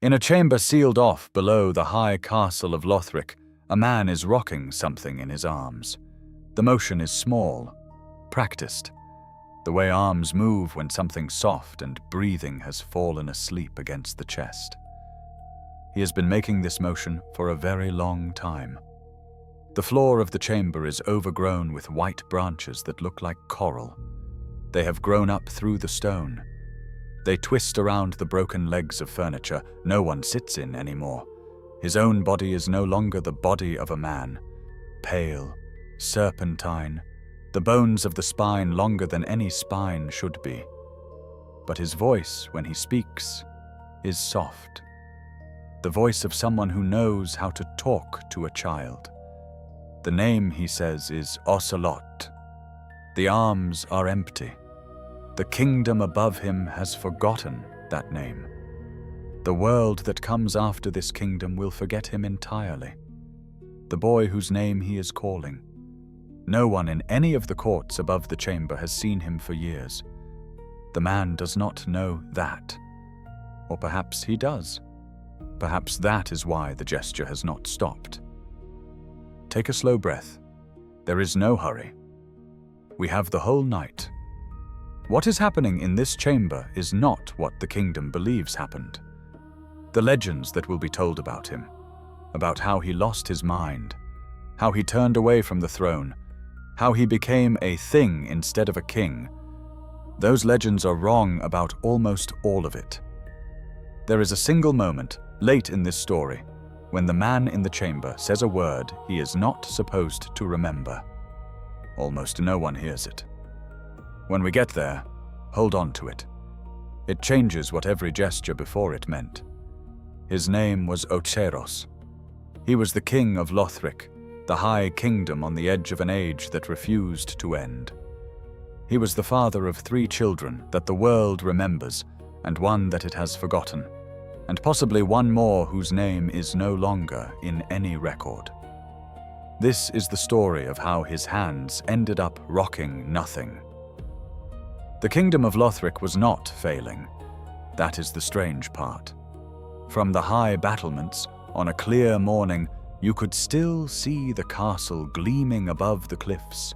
In a chamber sealed off below the high castle of Lothric, a man is rocking something in his arms. The motion is small, practiced, the way arms move when something soft and breathing has fallen asleep against the chest. He has been making this motion for a very long time. The floor of the chamber is overgrown with white branches that look like coral. They have grown up through the stone. They twist around the broken legs of furniture no one sits in anymore. His own body is no longer the body of a man. Pale, serpentine, the bones of the spine longer than any spine should be. But his voice, when he speaks, is soft. The voice of someone who knows how to talk to a child. The name, he says, is Ocelot. The arms are empty. The kingdom above him has forgotten that name. The world that comes after this kingdom will forget him entirely. The boy whose name he is calling. No one in any of the courts above the chamber has seen him for years. The man does not know that. Or perhaps he does. Perhaps that is why the gesture has not stopped. Take a slow breath. There is no hurry. We have the whole night. What is happening in this chamber is not what the kingdom believes happened. The legends that will be told about him, about how he lost his mind, how he turned away from the throne, how he became a thing instead of a king, those legends are wrong about almost all of it. There is a single moment, late in this story, when the man in the chamber says a word he is not supposed to remember. Almost no one hears it. When we get there, hold on to it. It changes what every gesture before it meant. His name was Oceiros. He was the king of Lothric, the high kingdom on the edge of an age that refused to end. He was the father of 3 children that the world remembers, and one that it has forgotten, and possibly one more whose name is no longer in any record. This is the story of how his hands ended up rocking nothing. The kingdom of Lothric was not failing. That is the strange part. From the high battlements, on a clear morning, you could still see the castle gleaming above the cliffs,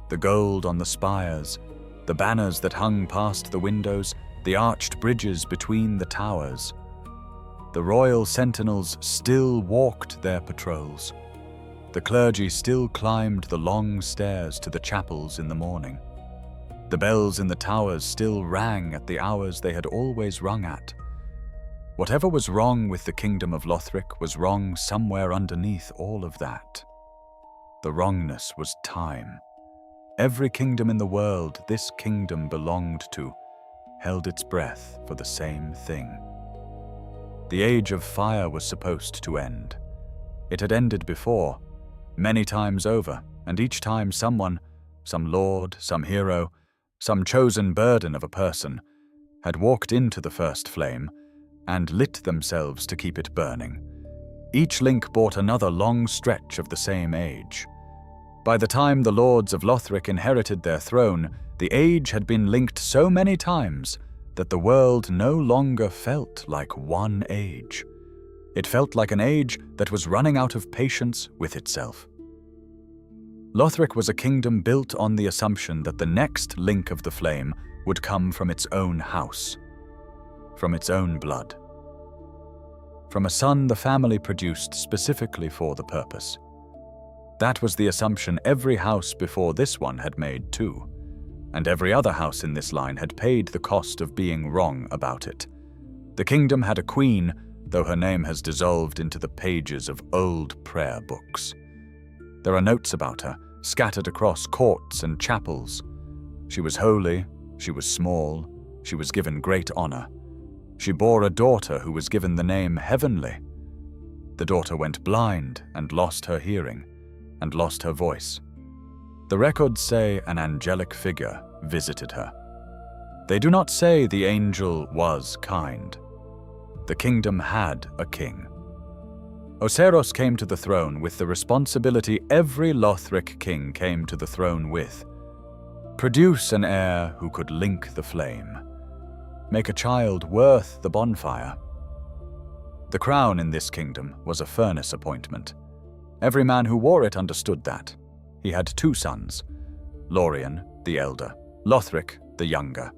the gold on the spires, the banners that hung past the windows, the arched bridges between the towers. The royal sentinels still walked their patrols. The clergy still climbed the long stairs to the chapels in the morning. The bells in the towers still rang at the hours they had always rung at. Whatever was wrong with the kingdom of Lothric was wrong somewhere underneath all of that. The wrongness was time. Every kingdom in the world this kingdom belonged to held its breath for the same thing. The age of fire was supposed to end. It had ended before, many times over, and each time someone, some lord, some hero, some chosen burden of a person, had walked into the first flame and lit themselves to keep it burning. Each link brought another long stretch of the same age. By the time the lords of Lothric inherited their throne, the age had been linked so many times that the world no longer felt like one age. It felt like an age that was running out of patience with itself. Lothric was a kingdom built on the assumption that the next link of the flame would come from its own house, from its own blood, from a son the family produced specifically for the purpose. That was the assumption every house before this one had made too, and every other house in this line had paid the cost of being wrong about it. The kingdom had a queen, though her name has dissolved into the pages of old prayer books. There are notes about her, scattered across courts and chapels. She was holy, she was small, she was given great honor. She bore a daughter who was given the name Heavenly. The daughter went blind and lost her hearing, and lost her voice. The records say an angelic figure visited her. They do not say the angel was kind. The kingdom had a king. Oceiros came to the throne with the responsibility every Lothric king came to the throne with. Produce an heir who could link the flame. Make a child worth the bonfire. The crown in this kingdom was a furnace appointment. Every man who wore it understood that. He had 2 sons, Lorian, the elder, Lothric, the younger.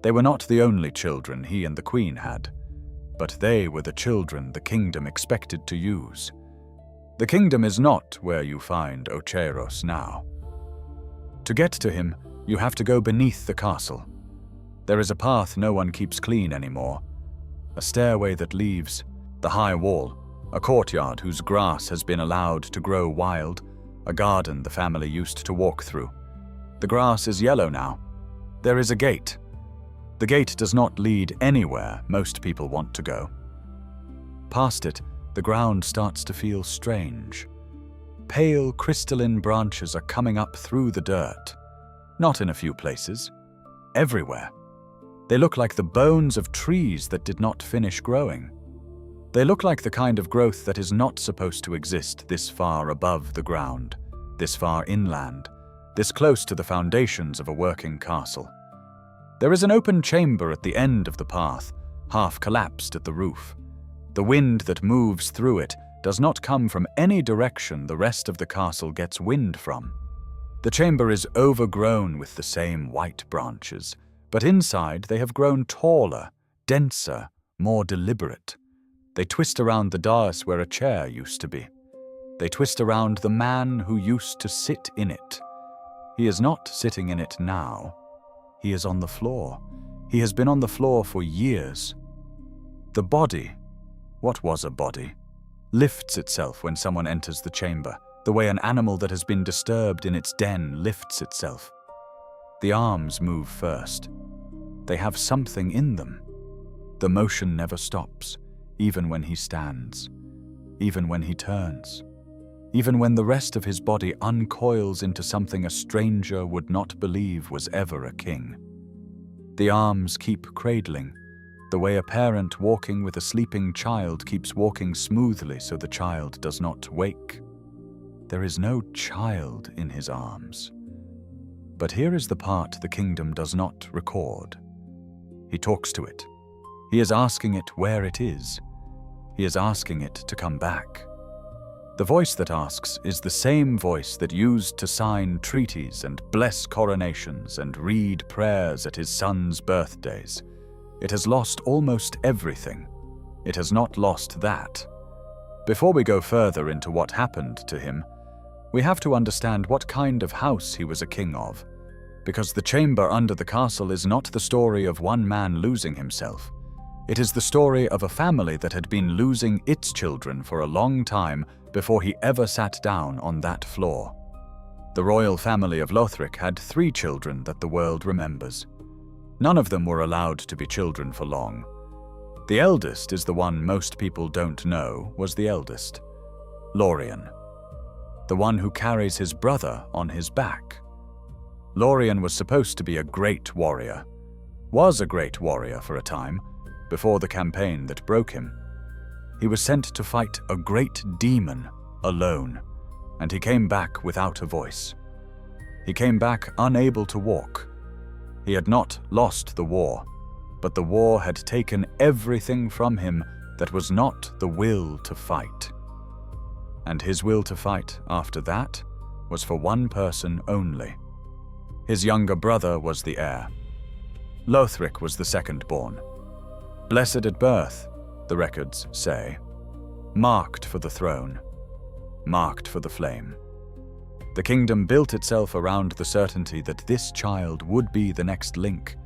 They were not the only children he and the queen had, but they were the children the kingdom expected to use. The kingdom is not where you find Oceiros now. To get to him, you have to go beneath the castle. There is a path no one keeps clean anymore, a stairway that leaves, the high wall, a courtyard whose grass has been allowed to grow wild, a garden the family used to walk through. The grass is yellow now. There is a gate. The gate does not lead anywhere most people want to go. Past it, the ground starts to feel strange. Pale crystalline branches are coming up through the dirt. Not in a few places. Everywhere. They look like the bones of trees that did not finish growing. They look like the kind of growth that is not supposed to exist this far above the ground, this far inland, this close to the foundations of a working castle. There is an open chamber at the end of the path, half collapsed at the roof. The wind that moves through it does not come from any direction the rest of the castle gets wind from. The chamber is overgrown with the same white branches, but inside they have grown taller, denser, more deliberate. They twist around the dais where a chair used to be. They twist around the man who used to sit in it. He is not sitting in it now. He is on the floor. He has been on the floor for years. The body, what was a body, lifts itself when someone enters the chamber, the way an animal that has been disturbed in its den lifts itself. The arms move first. They have something in them. The motion never stops, even when he stands, even when he turns, even when the rest of his body uncoils into something a stranger would not believe was ever a king. The arms keep cradling, the way a parent walking with a sleeping child keeps walking smoothly so the child does not wake. There is no child in his arms. But here is the part the kingdom does not record. He talks to it. He is asking it where it is. He is asking it to come back. The voice that asks is the same voice that used to sign treaties and bless coronations and read prayers at his sons' birthdays. It has lost almost everything. It has not lost that. Before we go further into what happened to him, we have to understand what kind of house he was a king of, because the chamber under the castle is not the story of one man losing himself. It is the story of a family that had been losing its children for a long time before he ever sat down on that floor. The royal family of Lothric had 3 children that the world remembers. None of them were allowed to be children for long. The eldest is the one most people don't know was the eldest, Lorian, the one who carries his brother on his back. Lorian was supposed to be a great warrior, was a great warrior for a time, before the campaign that broke him. He was sent to fight a great demon alone, and he came back without a voice. He came back unable to walk. He had not lost the war, but the war had taken everything from him that was not the will to fight. And his will to fight after that was for one person only. His younger brother was the heir. Lothric was the second-born. Blessed at birth, the records say. Marked for the throne. Marked for the flame. The kingdom built itself around the certainty that this child would be the next link,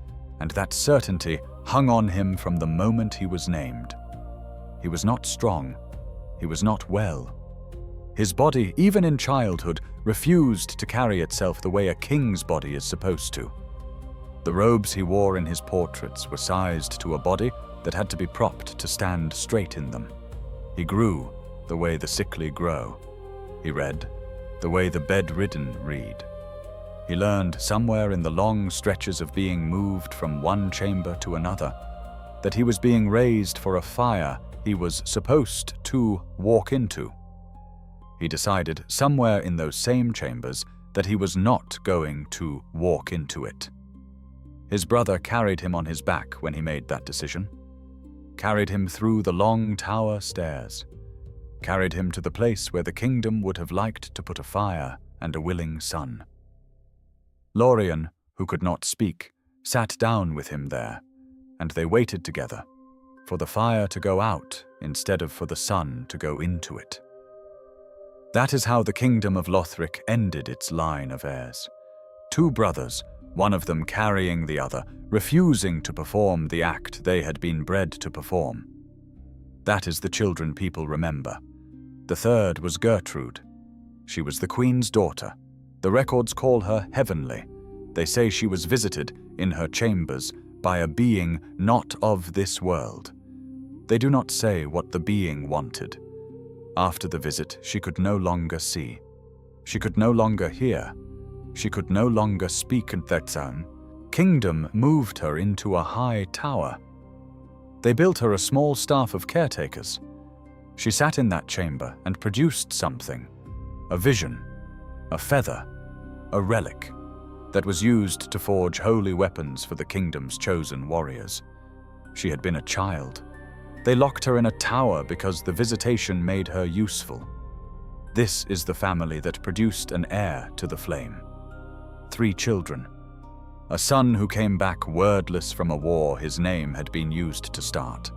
and that certainty hung on him from the moment he was named. He was not strong. He was not well. His body, even in childhood, refused to carry itself the way a king's body is supposed to. The robes he wore in his portraits were sized to a body that had to be propped to stand straight in them. He grew the way the sickly grow. He read the way the bedridden read. He learned somewhere in the long stretches of being moved from one chamber to another that he was being raised for a fire he was supposed to walk into. He decided somewhere in those same chambers that he was not going to walk into it. His brother carried him on his back when he made that decision. carried him through the long tower stairs, carried him to the place where the kingdom would have liked to put a fire and a willing son. Lorian, who could not speak, sat down with him there, and they waited together, for the fire to go out instead of for the sun to go into it. That is how the kingdom of Lothric ended its line of heirs. Two brothers, one of them carrying the other, refusing to perform the act they had been bred to perform. That is the children people remember. The third was Gertrude. She was the queen's daughter. The records call her heavenly. They say she was visited in her chambers by a being not of this world. They do not say what the being wanted. After the visit, she could no longer see. She could no longer hear. She could no longer speak, and that kingdom moved her into a high tower. They built her a small staff of caretakers. She sat in that chamber and produced something, a vision, a feather, a relic, that was used to forge holy weapons for the kingdom's chosen warriors. She had been a child. They locked her in a tower because the visitation made her useful. This is the family that produced an heir to the flame. 3 children. A son who came back wordless from a war his name had been used to start.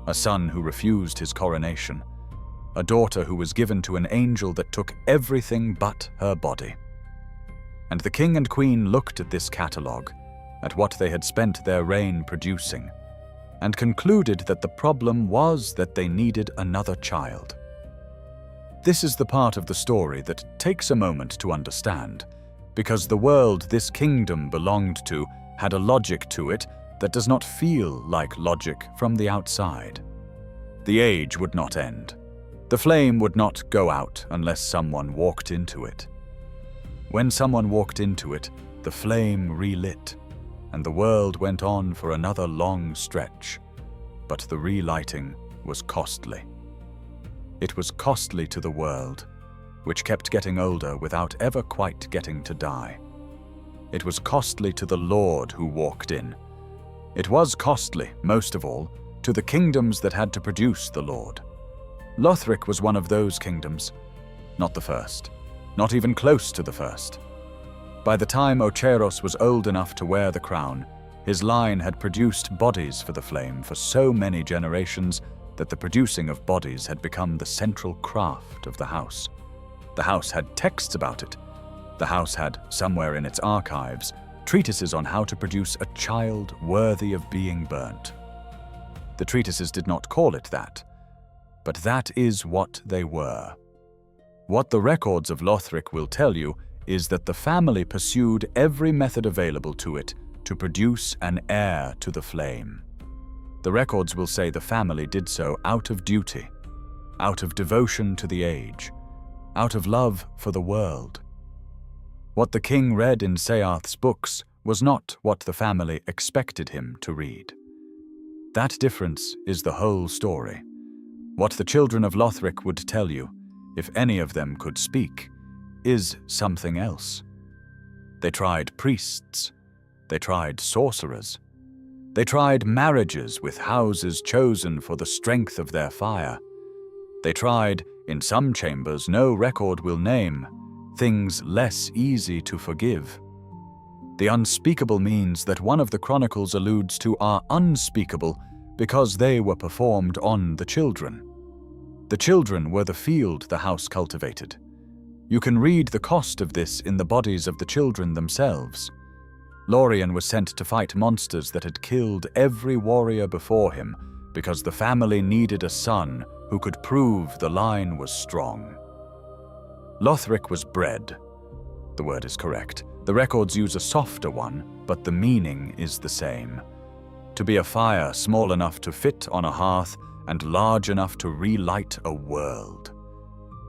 A son who refused his coronation. A daughter who was given to an angel that took everything but her body. And the king and queen looked at this catalogue, at what they had spent their reign producing, and concluded that the problem was that they needed another child. This is the part of the story that takes a moment to understand, because the world this kingdom belonged to had a logic to it that does not feel like logic from the outside. The age would not end. The flame would not go out unless someone walked into it. When someone walked into it, the flame relit, and the world went on for another long stretch. But the relighting was costly. It was costly to the world, which kept getting older without ever quite getting to die. It was costly to the Lord who walked in. It was costly, most of all, to the kingdoms that had to produce the Lord. Lothric was one of those kingdoms, not the first. Not even close to the first. By the time Oceiros was old enough to wear the crown, his line had produced bodies for the flame for so many generations that the producing of bodies had become the central craft of the house. The house had texts about it. The house had, somewhere in its archives, treatises on how to produce a child worthy of being burnt. The treatises did not call it that, but that is what they were. What the records of Lothric will tell you is that the family pursued every method available to it to produce an heir to the flame. The records will say the family did so out of duty, out of devotion to the age, out of love for the world. What the king read in Seath's books was not what the family expected him to read. That difference is the whole story. What the children of Lothric would tell you, if any of them could speak, is something else. They tried priests. They tried sorcerers. They tried marriages with houses chosen for the strength of their fire. They tried, in some chambers no record will name, things less easy to forgive. The unspeakable means that one of the chronicles alludes to are unspeakable because they were performed on the children. The children were the field the house cultivated. You can read the cost of this in the bodies of the children themselves. Lorian was sent to fight monsters that had killed every warrior before him because the family needed a son who could prove the line was strong. Lothric was bred. The word is correct. The records use a softer one, but the meaning is the same. To be a fire small enough to fit on a hearth and large enough to relight a world.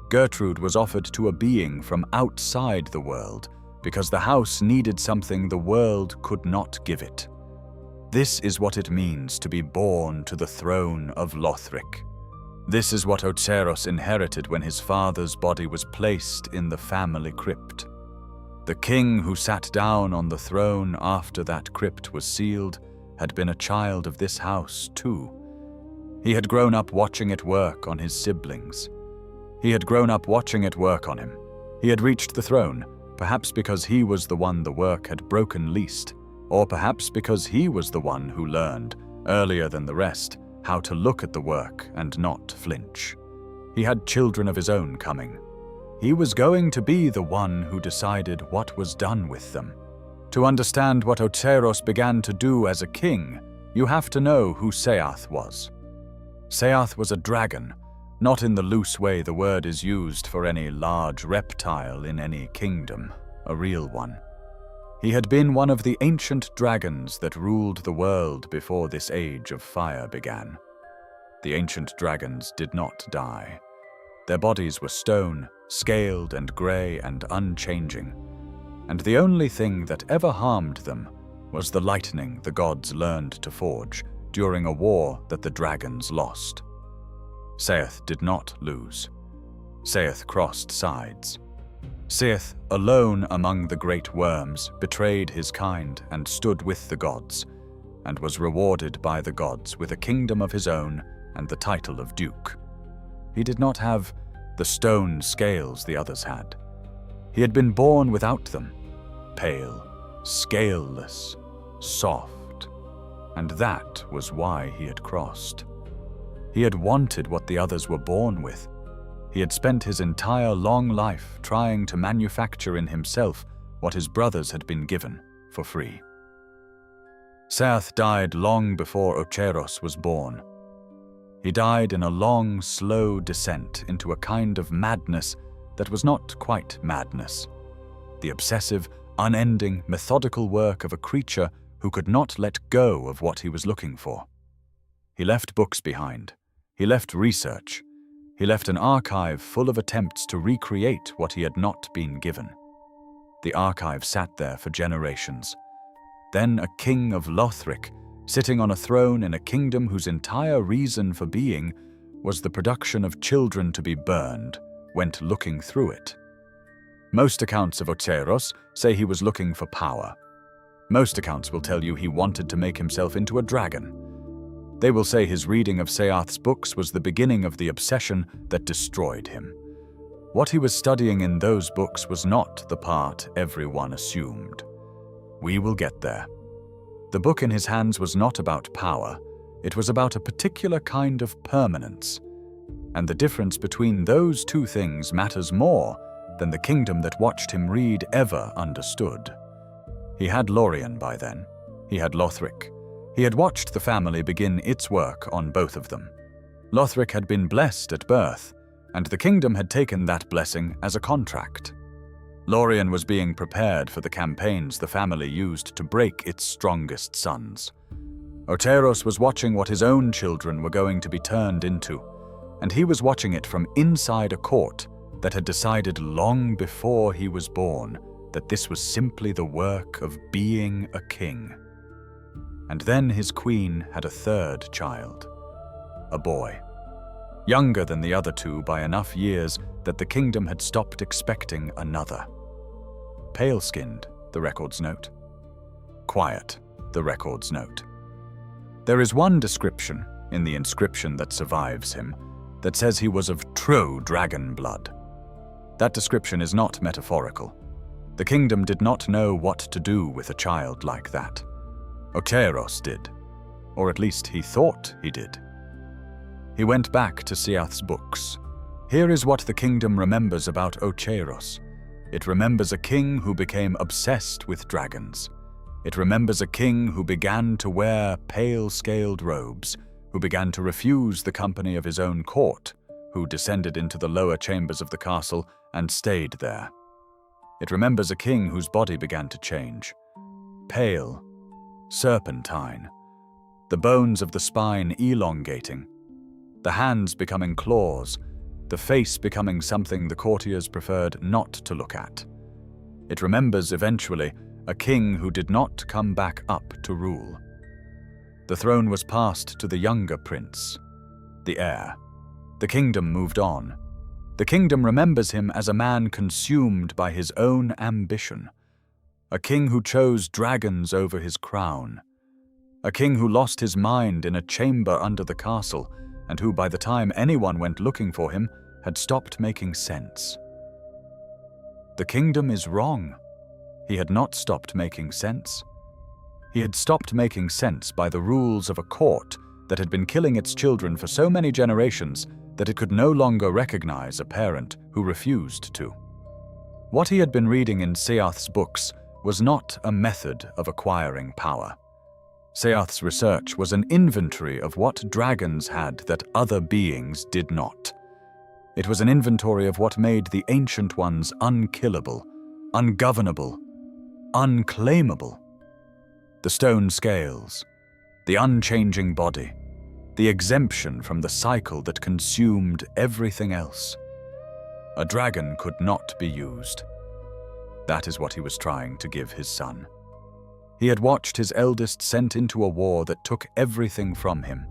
Gertrude was offered to a being from outside the world because the house needed something the world could not give it. This is what it means to be born to the throne of Lothric. This is what Oceiros inherited when his father's body was placed in the family crypt. The king who sat down on the throne after that crypt was sealed had been a child of this house too. He had grown up watching it work on his siblings. He had grown up watching it work on him. He had reached the throne, perhaps because he was the one the work had broken least, or perhaps because he was the one who learned, earlier than the rest, how to look at the work and not flinch. He had children of his own coming. He was going to be the one who decided what was done with them. To understand what Oceiros began to do as a king, you have to know who Seath was. Seath was a dragon, not in the loose way the word is used for any large reptile in any kingdom, a real one. He had been one of the ancient dragons that ruled the world before this age of fire began. The ancient dragons did not die. Their bodies were stone, scaled and grey and unchanging, and the only thing that ever harmed them was the lightning the gods learned to forge during a war that the dragons lost. Seath did not lose. Seath crossed sides. Seath, alone among the great worms, betrayed his kind and stood with the gods, and was rewarded by the gods with a kingdom of his own and the title of duke. He did not have the stone scales the others had. He had been born without them, pale, scaleless, soft, and that was why he had crossed. He had wanted what the others were born with. He had spent his entire long life trying to manufacture in himself what his brothers had been given for free. Seath died long before Oceiros was born. He died in a long, slow descent into a kind of madness that was not quite madness. The obsessive, unending, methodical work of a creature who could not let go of what he was looking for. He left books behind. He left research. He left an archive full of attempts to recreate what he had not been given. The archive sat there for generations. Then a king of Lothric, sitting on a throne in a kingdom whose entire reason for being was the production of children to be burned, went looking through it. Most accounts of Oceiros say he was looking for power. Most accounts will tell you he wanted to make himself into a dragon. They will say his reading of Seath's books was the beginning of the obsession that destroyed him. What he was studying in those books was not the part everyone assumed. We will get there. The book in his hands was not about power. It was about a particular kind of permanence. And the difference between those two things matters more than the kingdom that watched him read ever understood. He had Lorian by then. He had Lothric. He had watched the family begin its work on both of them. Lothric had been blessed at birth, and the kingdom had taken that blessing as a contract. Lorian was being prepared for the campaigns the family used to break its strongest sons. Oceiros was watching what his own children were going to be turned into, and he was watching it from inside a court that had decided long before he was born that this was simply the work of being a king. And then his queen had a third child, a boy, younger than the other two by enough years that the kingdom had stopped expecting another. Pale-skinned, the records note. Quiet, the records note. There is one description in the inscription that survives him that says he was of true dragon blood. That description is not metaphorical. The kingdom did not know what to do with a child like that. Oceiros did, or at least he thought he did. He went back to Seath's books. Here is what the kingdom remembers about Oceiros. It remembers a king who became obsessed with dragons. It remembers a king who began to wear pale-scaled robes, who began to refuse the company of his own court, who descended into the lower chambers of the castle and stayed there. It remembers a king whose body began to change. Pale, serpentine, the bones of the spine elongating, the hands becoming claws, the face becoming something the courtiers preferred not to look at. It remembers, eventually, a king who did not come back up to rule. The throne was passed to the younger prince, the heir. The kingdom moved on. The kingdom remembers him as a man consumed by his own ambition, a king who chose dragons over his crown, a king who lost his mind in a chamber under the castle and who, by the time anyone went looking for him, had stopped making sense. The kingdom is wrong. He had not stopped making sense. He had stopped making sense by the rules of a court that had been killing its children for so many generations that it could no longer recognize a parent who refused to. What he had been reading in Seath's books was not a method of acquiring power. Seath's research was an inventory of what dragons had that other beings did not. It was an inventory of what made the Ancient Ones unkillable, ungovernable, unclaimable. The stone scales, the unchanging body, the exemption from the cycle that consumed everything else. A dragon could not be used. That is what he was trying to give his son. He had watched his eldest sent into a war that took everything from him.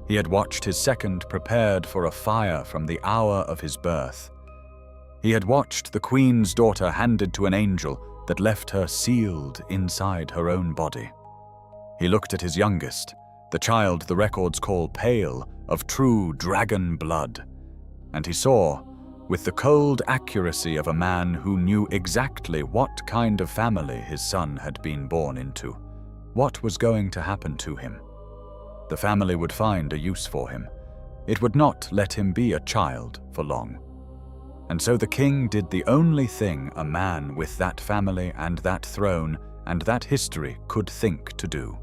He had watched his second prepared for a fire from the hour of his birth. He had watched the queen's daughter handed to an angel that left her sealed inside her own body. He looked at his youngest, the child the records call pale, of true dragon blood, and he saw, with the cold accuracy of a man who knew exactly what kind of family his son had been born into, what was going to happen to him. The family would find a use for him. It would not let him be a child for long. And so the king did the only thing a man with that family and that throne and that history could think to do.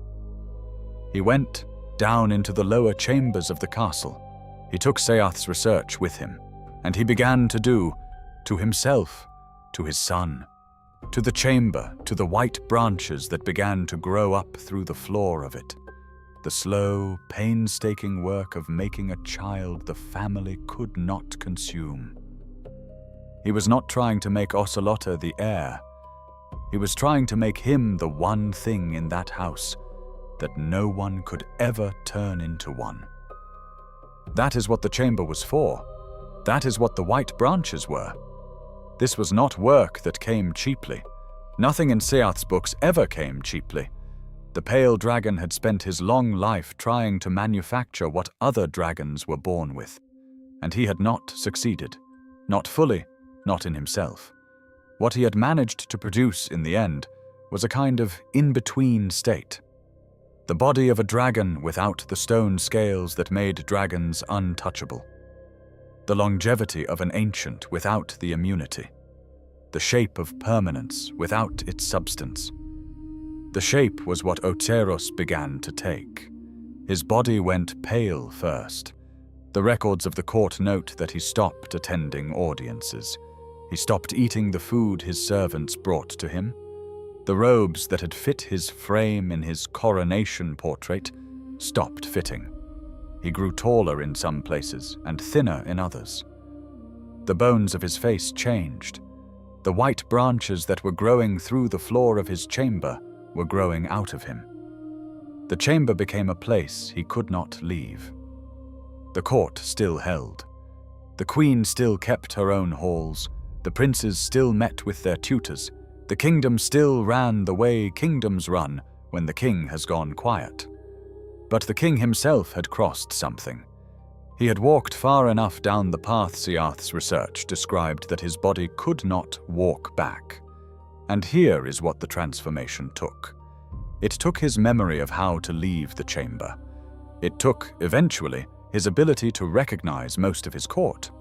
He went down into the lower chambers of the castle. He took Seath's research with him, and he began to do, to himself, to his son, to the chamber, to the white branches that began to grow up through the floor of it, the slow, painstaking work of making a child the family could not consume. He was not trying to make Oceiros the heir. He was trying to make him the one thing in that house that no one could ever turn into one. That is what the chamber was for. That is what the white branches were. This was not work that came cheaply. Nothing in Seath's books ever came cheaply. The pale dragon had spent his long life trying to manufacture what other dragons were born with, and he had not succeeded. Not fully, not in himself. What he had managed to produce in the end was a kind of in-between state. The body of a dragon without the stone scales that made dragons untouchable. The longevity of an ancient without the immunity. The shape of permanence without its substance. The shape was what Oceiros began to take. His body went pale first. The records of the court note that he stopped attending audiences. He stopped eating the food his servants brought to him. The robes that had fit his frame in his coronation portrait stopped fitting. He grew taller in some places and thinner in others. The bones of his face changed. The white branches that were growing through the floor of his chamber were growing out of him. The chamber became a place he could not leave. The court still held. The queen still kept her own halls. The princes still met with their tutors. The kingdom still ran the way kingdoms run when the king has gone quiet. But the king himself had crossed something. He had walked far enough down the path Seath's research described that his body could not walk back. And here is what the transformation took. It took his memory of how to leave the chamber. It took, eventually, his ability to recognize most of his court.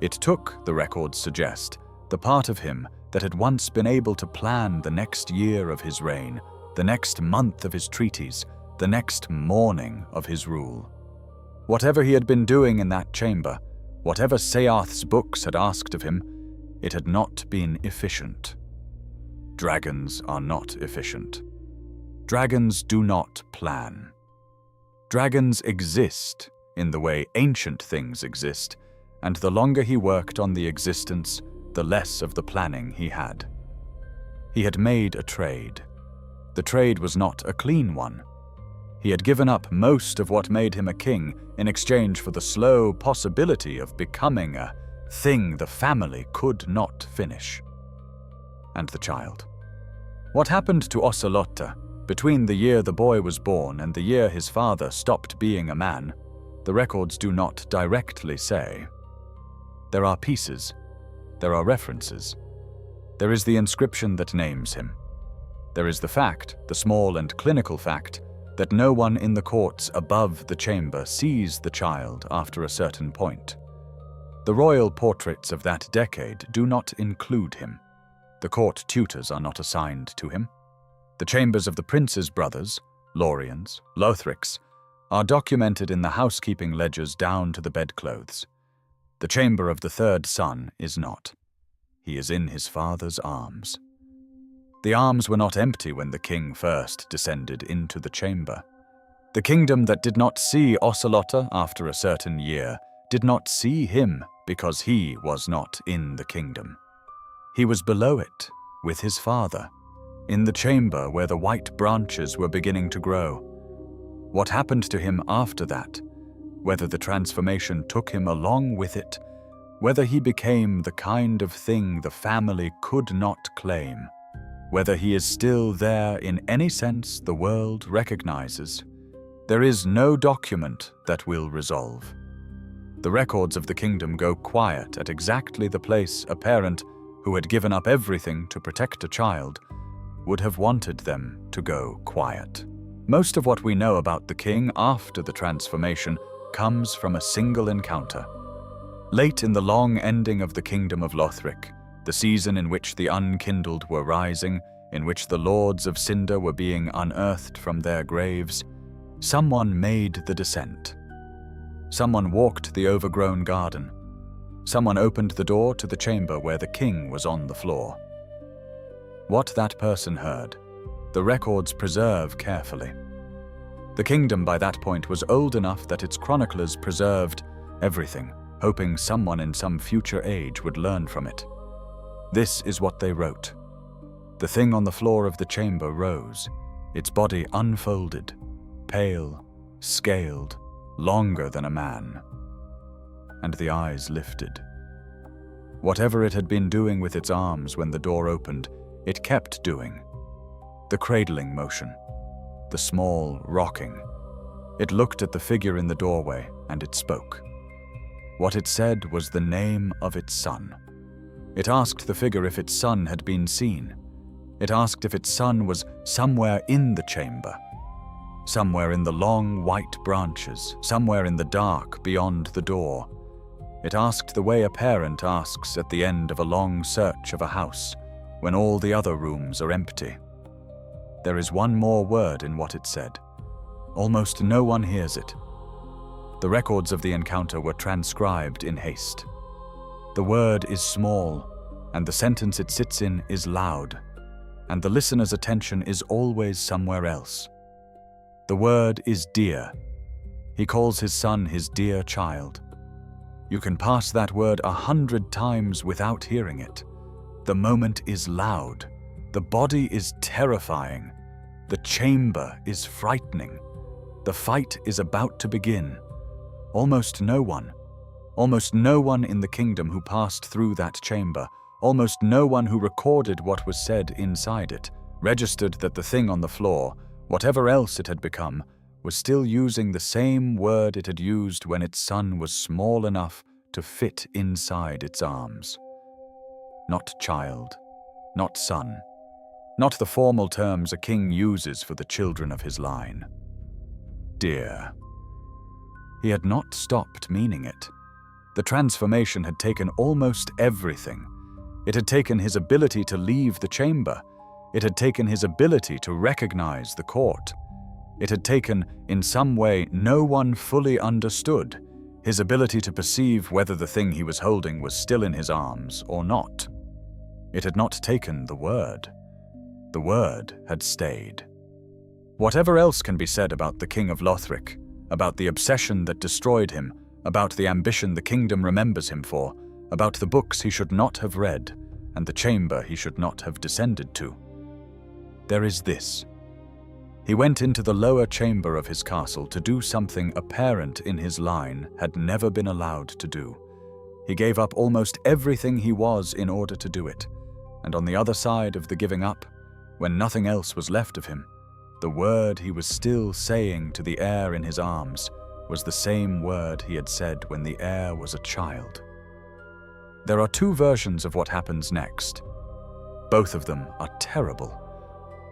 It took, the records suggest, the part of him that had once been able to plan the next year of his reign, the next month of his treaties, the next morning of his rule. Whatever he had been doing in that chamber, whatever Seath's books had asked of him, it had not been efficient. Dragons are not efficient. Dragons do not plan. Dragons exist in the way ancient things exist, and the longer he worked on the existence, the less of the planning he had. He had made a trade. The trade was not a clean one. He had given up most of what made him a king in exchange for the slow possibility of becoming a thing the family could not finish. And the child. What happened to Oceiros between the year the boy was born and the year his father stopped being a man The records do not directly say. There are pieces. There are references. There is the inscription that names him. There is the fact, the small and clinical fact, that no one in the courts above the chamber sees the child after a certain point. The royal portraits of that decade do not include him. The court tutors are not assigned to him. The chambers of the prince's brothers, Lorians, Lothrics, are documented in the housekeeping ledgers down to the bedclothes. The chamber of the third son is not. He is in his father's arms. The arms were not empty when the king first descended into the chamber. The kingdom that did not see Oceiros after a certain year did not see him because he was not in the kingdom. He was below it, with his father, in the chamber where the white branches were beginning to grow. What happened to him after that, whether the transformation took him along with it, whether he became the kind of thing the family could not claim, whether he is still there in any sense the world recognizes, there is no document that will resolve. The records of the kingdom go quiet at exactly the place a parent who had given up everything to protect a child would have wanted them to go quiet. Most of what we know about the king after the transformation comes from a single encounter. Late in the long ending of the kingdom of Lothric, the season in which the unkindled were rising, in which the lords of Cinder were being unearthed from their graves, someone made the descent. Someone walked the overgrown garden. Someone opened the door to the chamber where the king was on the floor. What that person heard, the records preserve carefully. The kingdom by that point was old enough that its chroniclers preserved everything, hoping someone in some future age would learn from it. This is what they wrote. The thing on the floor of the chamber rose, its body unfolded, pale, scaled, longer than a man. And the eyes lifted. Whatever it had been doing with its arms when the door opened, it kept doing. The cradling motion, the small rocking. It looked at the figure in the doorway and it spoke. What it said was the name of its son. It asked the figure if its son had been seen. It asked if its son was somewhere in the chamber, somewhere in the long white branches, somewhere in the dark beyond the door. It asked the way a parent asks at the end of a long search of a house, when all the other rooms are empty. There is one more word in what it said. Almost no one hears it. The records of the encounter were transcribed in haste. The word is small, and the sentence it sits in is loud, and the listener's attention is always somewhere else. The word is dear. He calls his son his dear child. You can pass that word 100 times without hearing it. The moment is loud. The body is terrifying. The chamber is frightening. The fight is about to begin. Almost no one in the kingdom who passed through that chamber, almost no one who recorded what was said inside it, registered that the thing on the floor, whatever else it had become, was still using the same word it had used when its son was small enough to fit inside its arms. Not child, not son, not the formal terms a king uses for the children of his line. Dear. He had not stopped meaning it. The transformation had taken almost everything. It had taken his ability to leave the chamber. It had taken his ability to recognize the court. It had taken, in some way no one fully understood, his ability to perceive whether the thing he was holding was still in his arms or not. It had not taken the word. The word had stayed. Whatever else can be said about the king of Lothric, about the obsession that destroyed him, about the ambition the kingdom remembers him for, about the books he should not have read, and the chamber he should not have descended to, there is this. He went into the lower chamber of his castle to do something a parent in his line had never been allowed to do. He gave up almost everything he was in order to do it, and on the other side of the giving up, when nothing else was left of him, the word he was still saying to the air in his arms, was the same word he had said when the heir was a child. There are two versions of what happens next. Both of them are terrible.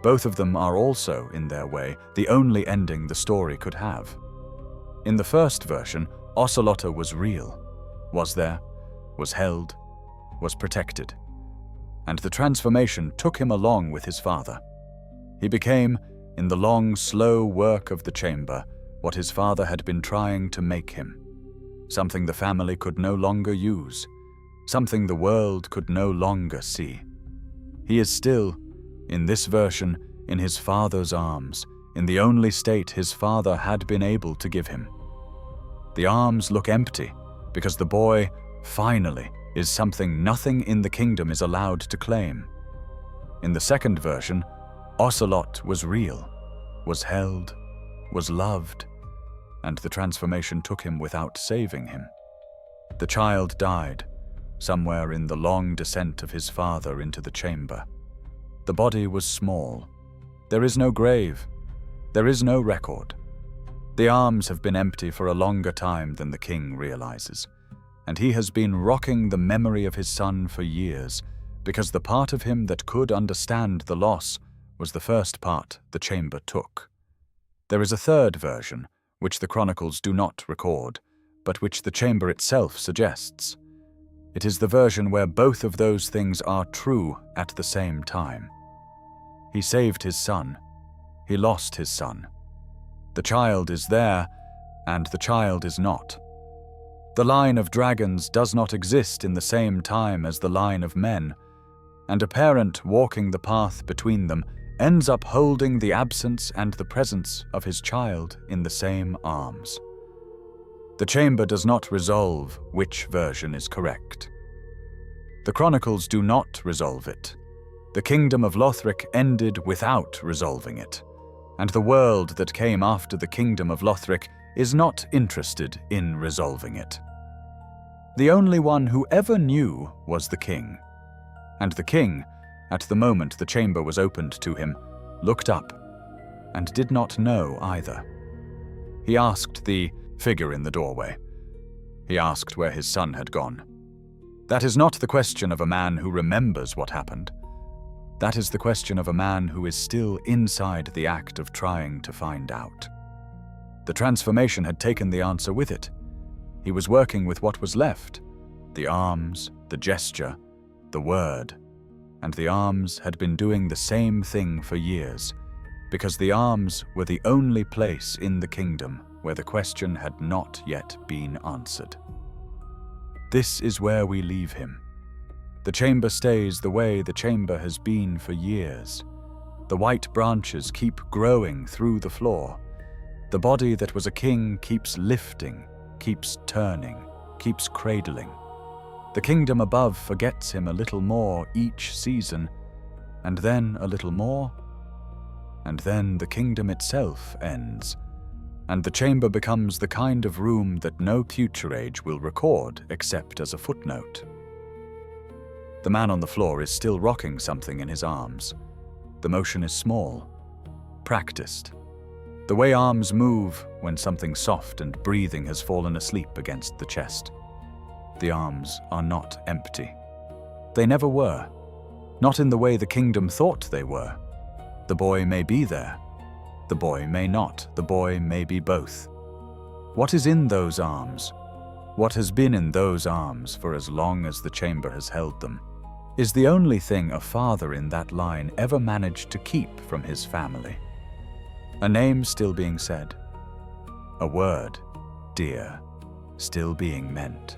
Both of them are also, in their way, the only ending the story could have. In the first version, Oceiros was real, was there, was held, was protected. And the transformation took him along with his father. He became, in the long, slow work of the chamber, what his father had been trying to make him. Something the family could no longer use. Something the world could no longer see. He is still, in this version, in his father's arms, in the only state his father had been able to give him. The arms look empty, because the boy, finally, is something nothing in the kingdom is allowed to claim. In the second version, Oceiros was real, was held, was loved, and the transformation took him without saving him. The child died, somewhere in the long descent of his father into the chamber. The body was small. There is no grave. There is no record. The arms have been empty for a longer time than the king realizes, and he has been rocking the memory of his son for years, because the part of him that could understand the loss was the first part the chamber took. There is a third version, which the chronicles do not record, but which the chamber itself suggests. It is the version where both of those things are true at the same time. He saved his son. He lost his son. The child is there, and the child is not. The line of dragons does not exist in the same time as the line of men, and a parent walking the path between them ends up holding the absence and the presence of his child in the same arms. The chamber does not resolve which version is correct. The chronicles do not resolve it. The kingdom of Lothric ended without resolving it, and the world that came after the kingdom of Lothric is not interested in resolving it. The only one who ever knew was the king, and the king, at the moment the chamber was opened to him, looked up and did not know either. He asked the figure in the doorway. He asked where his son had gone. That is not the question of a man who remembers what happened. That is the question of a man who is still inside the act of trying to find out. The transformation had taken the answer with it. He was working with what was left, the arms, the gesture, the word, and the arms had been doing the same thing for years, because the arms were the only place in the kingdom where the question had not yet been answered. This is where we leave him. The chamber stays the way the chamber has been for years. The white branches keep growing through the floor. The body that was a king keeps lifting, keeps turning, keeps cradling. The kingdom above forgets him a little more each season, and then a little more, and then the kingdom itself ends, and the chamber becomes the kind of room that no future age will record except as a footnote. The man on the floor is still rocking something in his arms. The motion is small, practiced. The way arms move when something soft and breathing has fallen asleep against the chest. The arms are not empty. They never were. Not in the way the kingdom thought they were. The boy may be there. The boy may not. The boy may be both. What is in those arms? What has been in those arms for as long as the chamber has held them, is the only thing a father in that line ever managed to keep from his family. A name still being said. A word, dear, still being meant.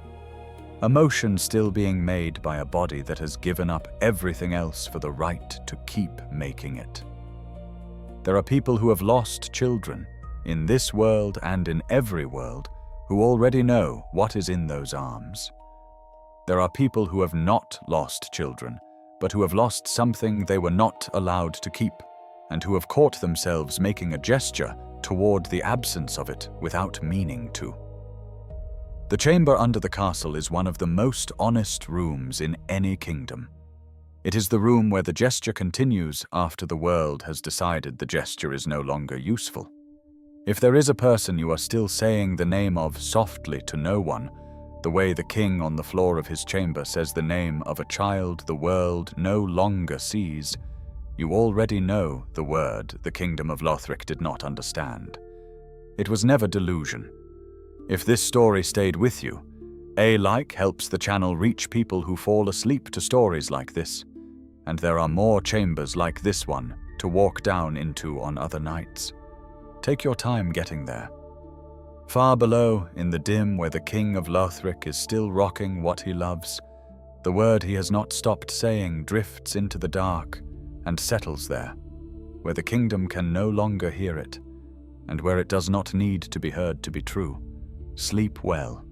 A motion still being made by a body that has given up everything else for the right to keep making it. There are people who have lost children, in this world and in every world, who already know what is in those arms. There are people who have not lost children, but who have lost something they were not allowed to keep, and who have caught themselves making a gesture toward the absence of it without meaning to. The chamber under the castle is one of the most honest rooms in any kingdom. It is the room where the gesture continues after the world has decided the gesture is no longer useful. If there is a person you are still saying the name of softly to no one, the way the king on the floor of his chamber says the name of a child the world no longer sees, you already know the word the kingdom of Lothric did not understand. It was never delusion. If this story stayed with you, a like helps the channel reach people who fall asleep to stories like this, and there are more chambers like this one to walk down into on other nights. Take your time getting there. Far below, in the dim where the king of Lothric is still rocking what he loves, the word he has not stopped saying drifts into the dark and settles there, where the kingdom can no longer hear it, and where it does not need to be heard to be true. Sleep well.